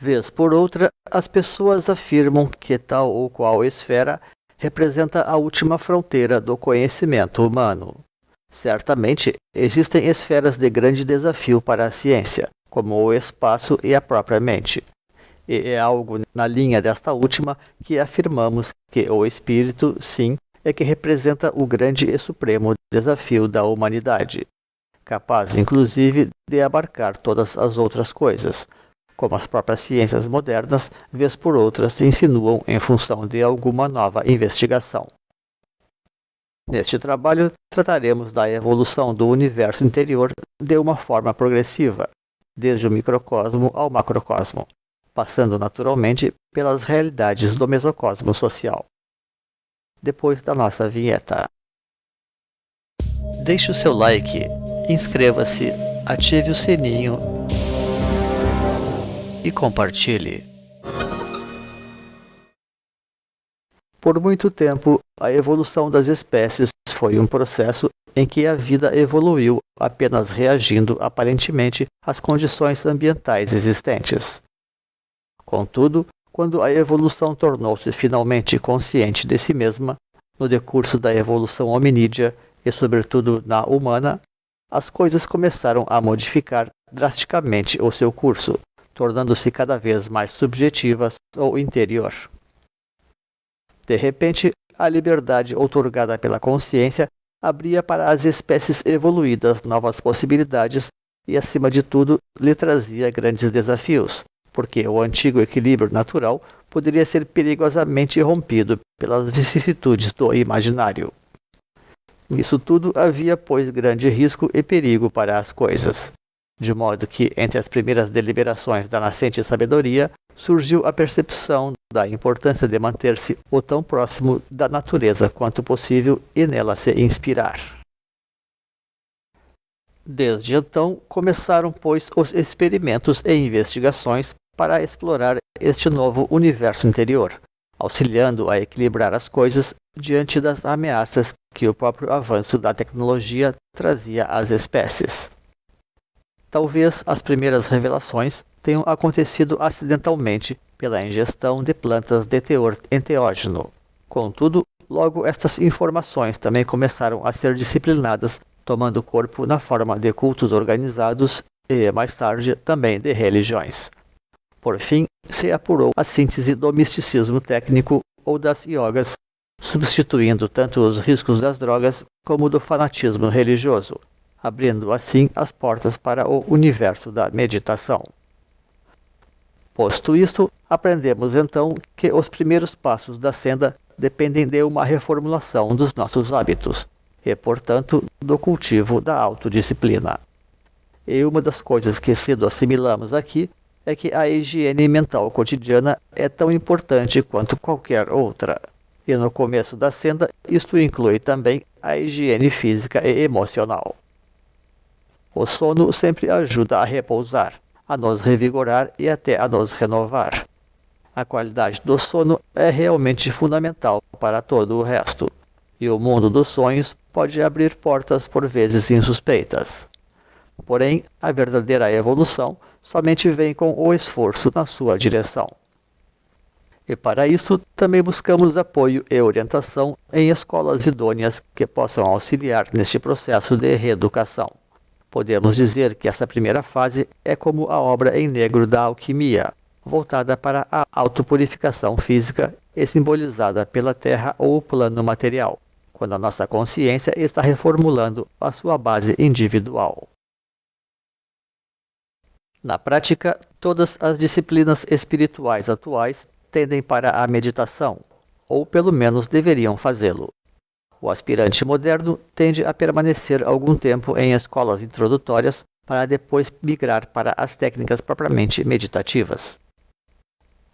Vez por outra, as pessoas afirmam que tal ou qual esfera representa a última fronteira do conhecimento humano. Certamente, existem esferas de grande desafio para a ciência, como o espaço e a própria mente. E é algo na linha desta última que afirmamos que o espírito, sim, é que representa o grande e supremo desafio da humanidade, capaz, inclusive, de abarcar todas as outras coisas, como as próprias ciências modernas, vez por outras, insinuam em função de alguma nova investigação. Neste trabalho, trataremos da evolução do universo interior de uma forma progressiva, desde o microcosmo ao macrocosmo, passando naturalmente pelas realidades do mesocosmo social. Depois da nossa vinheta. Deixe o seu like, inscreva-se, ative o sininho e compartilhe. Por muito tempo, a evolução das espécies foi um processo em que a vida evoluiu apenas reagindo aparentemente às condições ambientais existentes. Contudo, quando a evolução tornou-se finalmente consciente de si mesma, no decurso da evolução hominídea e sobretudo na humana, as coisas começaram a modificar drasticamente o seu curso, tornando-se cada vez mais subjetivas ou interior. De repente, a liberdade outorgada pela consciência abria para as espécies evoluídas novas possibilidades e, acima de tudo, lhe trazia grandes desafios, porque o antigo equilíbrio natural poderia ser perigosamente rompido pelas vicissitudes do imaginário. Nisso tudo havia, pois, grande risco e perigo para as coisas, de modo que, entre as primeiras deliberações da nascente sabedoria, surgiu a percepção da importância de manter-se o tão próximo da natureza quanto possível e nela se inspirar. Desde então, começaram, pois, os experimentos e investigações para explorar este novo universo interior, auxiliando a equilibrar as coisas diante das ameaças que o próprio avanço da tecnologia trazia às espécies. Talvez as primeiras revelações tenham acontecido acidentalmente pela ingestão de plantas de teor enteógeno. Contudo, logo estas informações também começaram a ser disciplinadas, tomando corpo na forma de cultos organizados e, mais tarde, também de religiões. Por fim, se apurou a síntese do misticismo técnico ou das yogas, substituindo tanto os riscos das drogas como do fanatismo religioso, abrindo assim as portas para o universo da meditação. Posto isto, aprendemos então que os primeiros passos da senda dependem de uma reformulação dos nossos hábitos e, portanto, do cultivo da autodisciplina. E uma das coisas que cedo assimilamos aqui é que a higiene mental cotidiana é tão importante quanto qualquer outra. E no começo da senda, isto inclui também a higiene física e emocional. O sono sempre ajuda a repousar, a nos revigorar e até a nos renovar. A qualidade do sono é realmente fundamental para todo o resto, e o mundo dos sonhos pode abrir portas por vezes insuspeitas. Porém, a verdadeira evolução somente vem com o esforço na sua direção. E para isso, também buscamos apoio e orientação em escolas idôneas que possam auxiliar neste processo de reeducação. Podemos dizer que essa primeira fase é como a obra em negro da alquimia, voltada para a autopurificação física e simbolizada pela terra ou o plano material, quando a nossa consciência está reformulando a sua base individual. Na prática, todas as disciplinas espirituais atuais tendem para a meditação, ou pelo menos deveriam fazê-lo. O aspirante moderno tende a permanecer algum tempo em escolas introdutórias para depois migrar para as técnicas propriamente meditativas.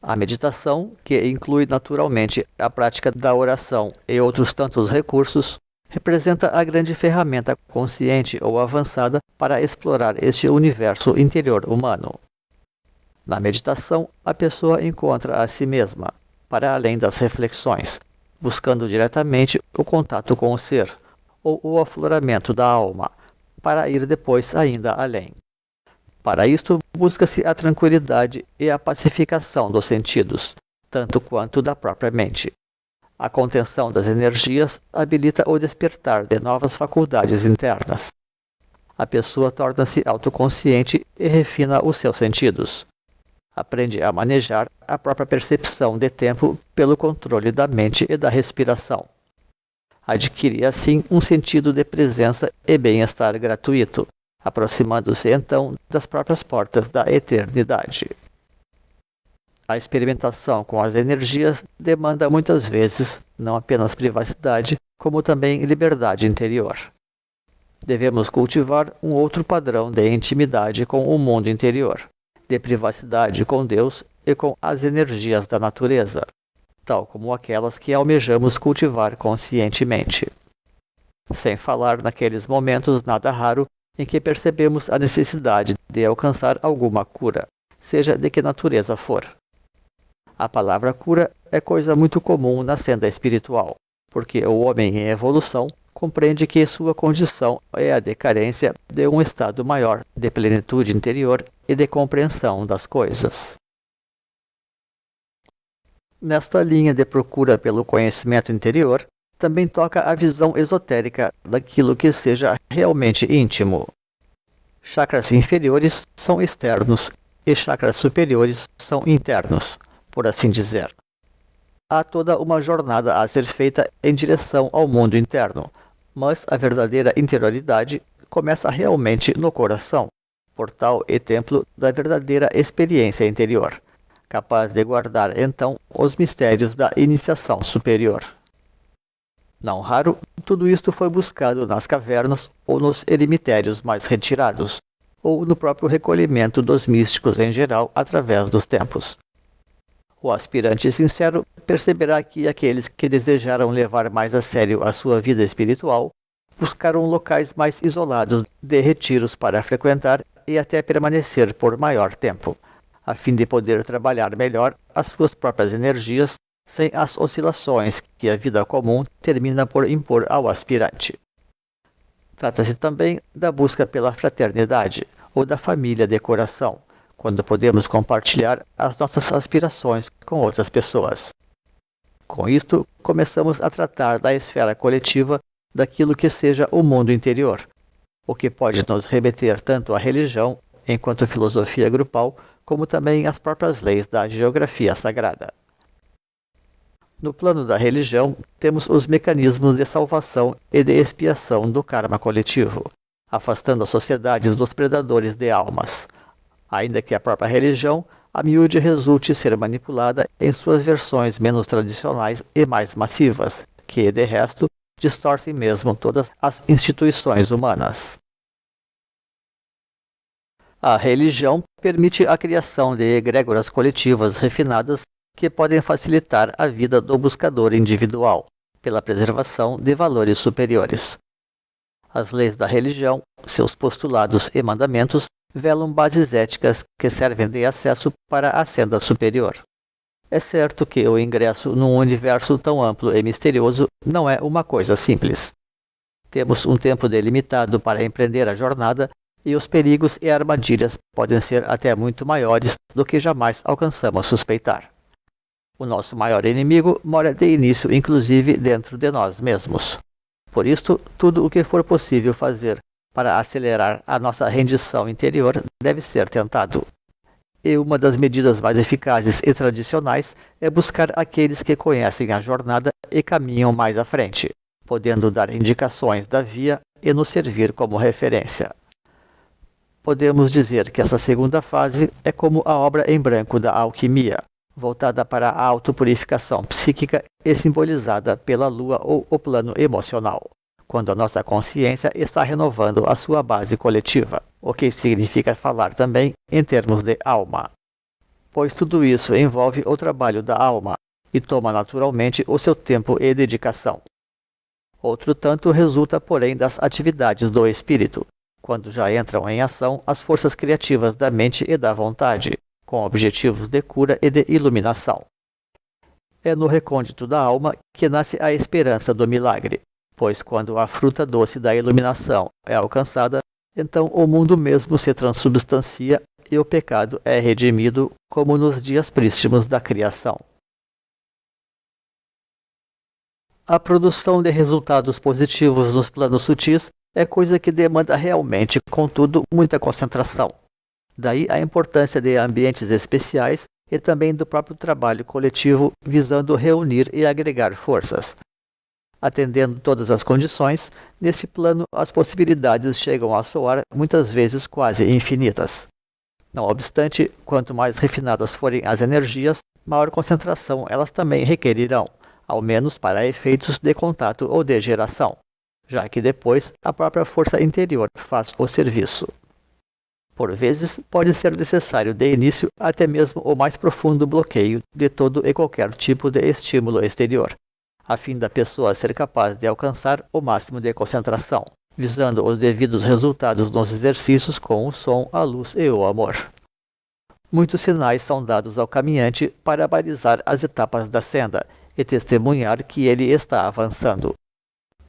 A meditação, que inclui naturalmente a prática da oração e outros tantos recursos, representa a grande ferramenta consciente ou avançada para explorar este universo interior humano. Na meditação, a pessoa encontra a si mesma, para além das reflexões, buscando diretamente o contato com o ser, ou o afloramento da alma, para ir depois ainda além. Para isto, busca-se a tranquilidade e a pacificação dos sentidos, tanto quanto da própria mente. A contenção das energias habilita o despertar de novas faculdades internas. A pessoa torna-se autoconsciente e refina os seus sentidos. Aprende a manejar a própria percepção de tempo pelo controle da mente e da respiração. Adquire assim um sentido de presença e bem-estar gratuito, aproximando-se então das próprias portas da eternidade. A experimentação com as energias demanda muitas vezes não apenas privacidade, como também liberdade interior. Devemos cultivar um outro padrão de intimidade com o mundo interior, de privacidade com Deus e com as energias da natureza, tal como aquelas que almejamos cultivar conscientemente. Sem falar naqueles momentos nada raro em que percebemos a necessidade de alcançar alguma cura, seja de que natureza for. A palavra cura é coisa muito comum na senda espiritual, porque o homem em evolução compreende que sua condição é a de carência de um estado maior de plenitude interior e de compreensão das coisas. Nesta linha de procura pelo conhecimento interior, também toca a visão esotérica daquilo que seja realmente íntimo. Chakras inferiores são externos e chakras superiores são internos, por assim dizer. Há toda uma jornada a ser feita em direção ao mundo interno, mas a verdadeira interioridade começa realmente no coração, portal e templo da verdadeira experiência interior, capaz de guardar então os mistérios da iniciação superior. Não raro, tudo isto foi buscado nas cavernas ou nos eremitérios mais retirados, ou no próprio recolhimento dos místicos em geral através dos tempos. O aspirante sincero perceberá que aqueles que desejaram levar mais a sério a sua vida espiritual buscaram locais mais isolados de retiros para frequentar e até permanecer por maior tempo, a fim de poder trabalhar melhor as suas próprias energias sem as oscilações que a vida comum termina por impor ao aspirante. Trata-se também da busca pela fraternidade ou da família de coração, quando podemos compartilhar as nossas aspirações com outras pessoas. Com isto, começamos a tratar da esfera coletiva daquilo que seja o mundo interior, o que pode nos remeter tanto à religião, enquanto filosofia grupal, como também às próprias leis da geografia sagrada. No plano da religião, temos os mecanismos de salvação e de expiação do karma coletivo, afastando as sociedades dos predadores de almas, ainda que a própria religião, a miúde, resulte ser manipulada em suas versões menos tradicionais e mais massivas, que, de resto, distorcem mesmo todas as instituições humanas. A religião permite a criação de egrégoras coletivas refinadas que podem facilitar a vida do buscador individual, pela preservação de valores superiores. As leis da religião, seus postulados e mandamentos velam bases éticas que servem de acesso para a senda superior. É certo que o ingresso num universo tão amplo e misterioso não é uma coisa simples. Temos um tempo delimitado para empreender a jornada e os perigos e armadilhas podem ser até muito maiores do que jamais alcançamos suspeitar. O nosso maior inimigo mora de início inclusive dentro de nós mesmos. Por isto, tudo o que for possível fazer para acelerar a nossa rendição interior deve ser tentado. E uma das medidas mais eficazes e tradicionais é buscar aqueles que conhecem a jornada e caminham mais à frente, podendo dar indicações da via e nos servir como referência. Podemos dizer que essa segunda fase é como a obra em branco da alquimia, voltada para a autopurificação psíquica e simbolizada pela lua ou o plano emocional, quando a nossa consciência está renovando a sua base coletiva, o que significa falar também em termos de alma. Pois tudo isso envolve o trabalho da alma e toma naturalmente o seu tempo e dedicação. Outro tanto resulta, porém, das atividades do espírito, quando já entram em ação as forças criativas da mente e da vontade, com objetivos de cura e de iluminação. É no recôndito da alma que nasce a esperança do milagre, pois quando a fruta doce da iluminação é alcançada, então o mundo mesmo se transubstancia e o pecado é redimido, como nos dias prístimos da criação. A produção de resultados positivos nos planos sutis é coisa que demanda realmente, contudo, muita concentração. Daí a importância de ambientes especiais e também do próprio trabalho coletivo visando reunir e agregar forças. Atendendo todas as condições, nesse plano as possibilidades chegam a soar muitas vezes quase infinitas. Não obstante, quanto mais refinadas forem as energias, maior concentração elas também requerirão, ao menos para efeitos de contato ou de geração, já que depois a própria força interior faz o serviço. Por vezes, pode ser necessário de início até mesmo o mais profundo bloqueio de todo e qualquer tipo de estímulo exterior, a fim da pessoa ser capaz de alcançar o máximo de concentração, visando os devidos resultados nos exercícios com o som, a luz e o amor. Muitos sinais são dados ao caminhante para balizar as etapas da senda e testemunhar que ele está avançando.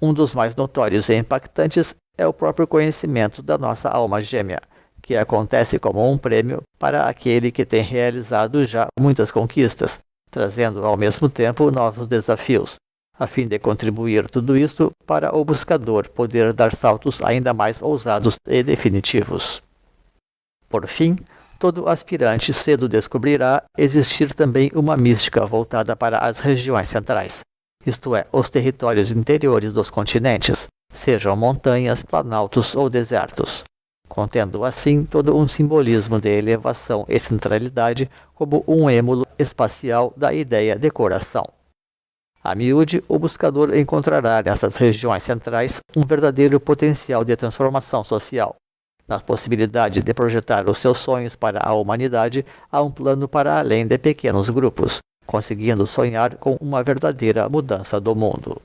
Um dos mais notórios e impactantes é o próprio conhecimento da nossa alma gêmea, que acontece como um prêmio para aquele que tem realizado já muitas conquistas, trazendo ao mesmo tempo novos desafios, a fim de contribuir tudo isto para o buscador poder dar saltos ainda mais ousados e definitivos. Por fim, todo aspirante cedo descobrirá existir também uma mística voltada para as regiões centrais, isto é, os territórios interiores dos continentes, sejam montanhas, planaltos ou desertos, contendo assim todo um simbolismo de elevação e centralidade como um êmulo espacial da ideia de coração. A miúde, o buscador encontrará nessas regiões centrais um verdadeiro potencial de transformação social, na possibilidade de projetar os seus sonhos para a humanidade a um plano para além de pequenos grupos, conseguindo sonhar com uma verdadeira mudança do mundo.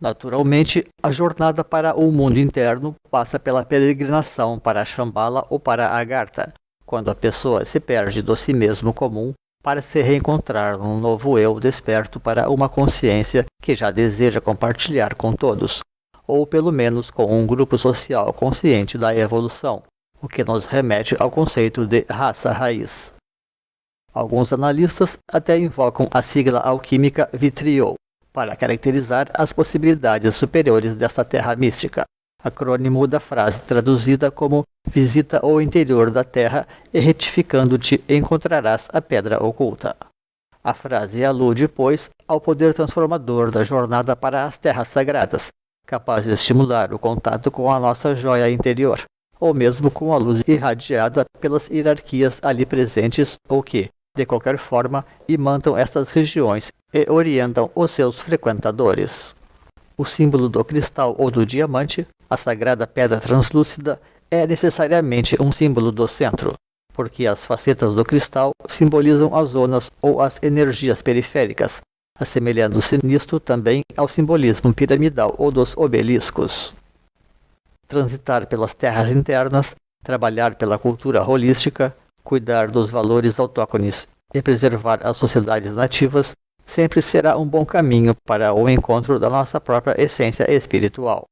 Naturalmente, a jornada para o mundo interno passa pela peregrinação para Shambhala ou para Agartha, quando a pessoa se perde do si mesmo comum para se reencontrar num novo eu desperto para uma consciência que já deseja compartilhar com todos, ou pelo menos com um grupo social consciente da evolução, o que nos remete ao conceito de raça raiz. Alguns analistas até invocam a sigla alquímica Vitriol para caracterizar as possibilidades superiores desta terra mística, acrônimo da frase traduzida como visita o interior da terra e retificando-te encontrarás a pedra oculta. A frase alude, pois, ao poder transformador da jornada para as terras sagradas, capaz de estimular o contato com a nossa joia interior, ou mesmo com a luz irradiada pelas hierarquias ali presentes ou que, de qualquer forma, imantam estas regiões e orientam os seus frequentadores. O símbolo do cristal ou do diamante, a sagrada pedra translúcida, é necessariamente um símbolo do centro, porque as facetas do cristal simbolizam as zonas ou as energias periféricas, assemelhando-se nisto também ao simbolismo piramidal ou dos obeliscos. Transitar pelas terras internas, trabalhar pela cultura holística, cuidar dos valores autóctones e preservar as sociedades nativas sempre será um bom caminho para o encontro da nossa própria essência espiritual.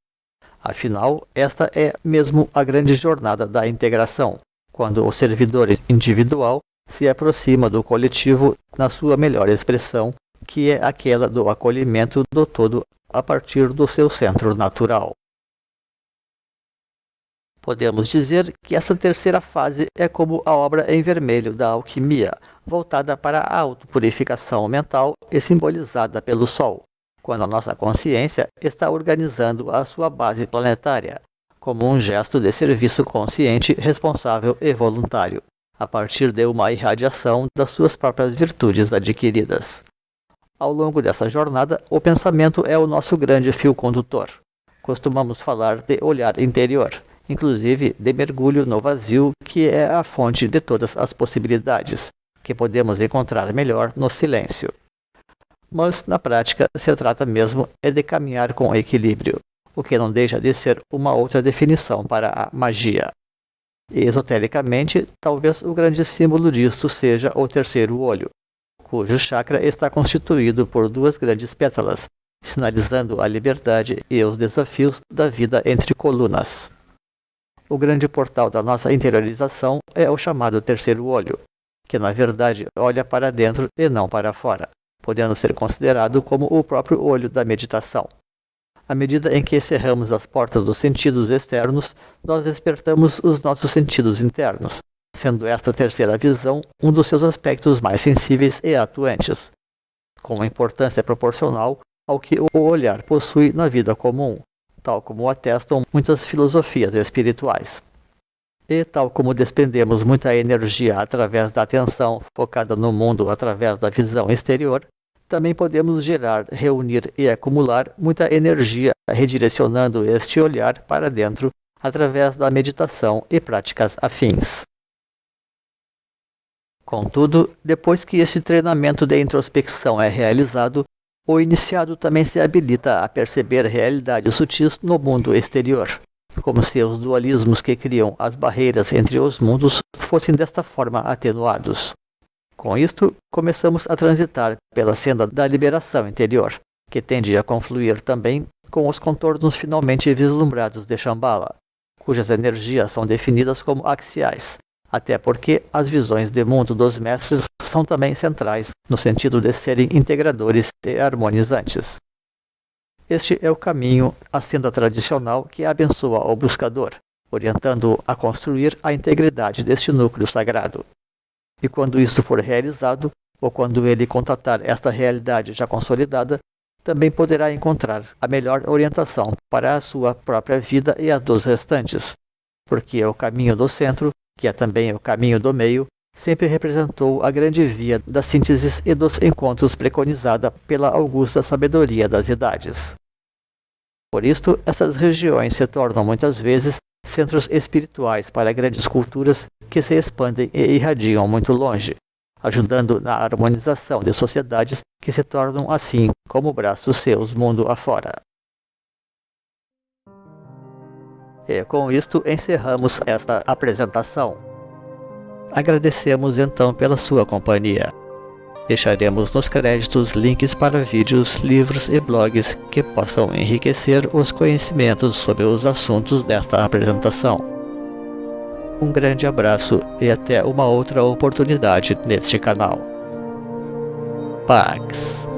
Afinal, esta é mesmo a grande jornada da integração, quando o servidor individual se aproxima do coletivo na sua melhor expressão, que é aquela do acolhimento do todo a partir do seu centro natural. Podemos dizer que essa terceira fase é como a obra em vermelho da alquimia, voltada para a autopurificação mental e simbolizada pelo Sol, quando a nossa consciência está organizando a sua base planetária, como um gesto de serviço consciente, responsável e voluntário, a partir de uma irradiação das suas próprias virtudes adquiridas. Ao longo dessa jornada, o pensamento é o nosso grande fio condutor. Costumamos falar de olhar interior, inclusive de mergulho no vazio, que é a fonte de todas as possibilidades, que podemos encontrar melhor no silêncio. Mas, na prática, se trata mesmo de caminhar com equilíbrio, o que não deixa de ser uma outra definição para a magia. E, esotericamente, talvez o grande símbolo disto seja o terceiro olho, cujo chakra está constituído por duas grandes pétalas, sinalizando a liberdade e os desafios da vida entre colunas. O grande portal da nossa interiorização é o chamado terceiro olho, que na verdade olha para dentro e não para fora, podendo ser considerado como o próprio olho da meditação. À medida em que cerramos as portas dos sentidos externos, nós despertamos os nossos sentidos internos, sendo esta terceira visão um dos seus aspectos mais sensíveis e atuantes, com uma importância proporcional ao que o olhar possui na vida comum, tal como atestam muitas filosofias espirituais. E tal como despendemos muita energia através da atenção focada no mundo através da visão exterior, também podemos gerar, reunir e acumular muita energia redirecionando este olhar para dentro através da meditação e práticas afins. Contudo, depois que este treinamento de introspecção é realizado, o iniciado também se habilita a perceber realidades sutis no mundo exterior, como se os dualismos que criam as barreiras entre os mundos fossem desta forma atenuados. Com isto, começamos a transitar pela senda da liberação interior, que tende a confluir também com os contornos finalmente vislumbrados de Shambhala, cujas energias são definidas como axiais, até porque as visões de mundo dos mestres são também centrais, no sentido de serem integradores e harmonizantes. Este é o caminho, a senda tradicional que abençoa o buscador, orientando-o a construir a integridade deste núcleo sagrado. E quando isto for realizado, ou quando ele contatar esta realidade já consolidada, também poderá encontrar a melhor orientação para a sua própria vida e a dos restantes, porque o caminho do centro, que é também o caminho do meio, sempre representou a grande via das sínteses e dos encontros preconizada pela augusta sabedoria das idades. Por isto, essas regiões se tornam muitas vezes centros espirituais para grandes culturas que se expandem e irradiam muito longe, ajudando na harmonização de sociedades que se tornam assim como braços seus mundo afora. E com isto encerramos esta apresentação. Agradecemos então pela sua companhia. Deixaremos nos créditos links para vídeos, livros e blogs que possam enriquecer os conhecimentos sobre os assuntos desta apresentação. Um grande abraço e até uma outra oportunidade neste canal. Pax.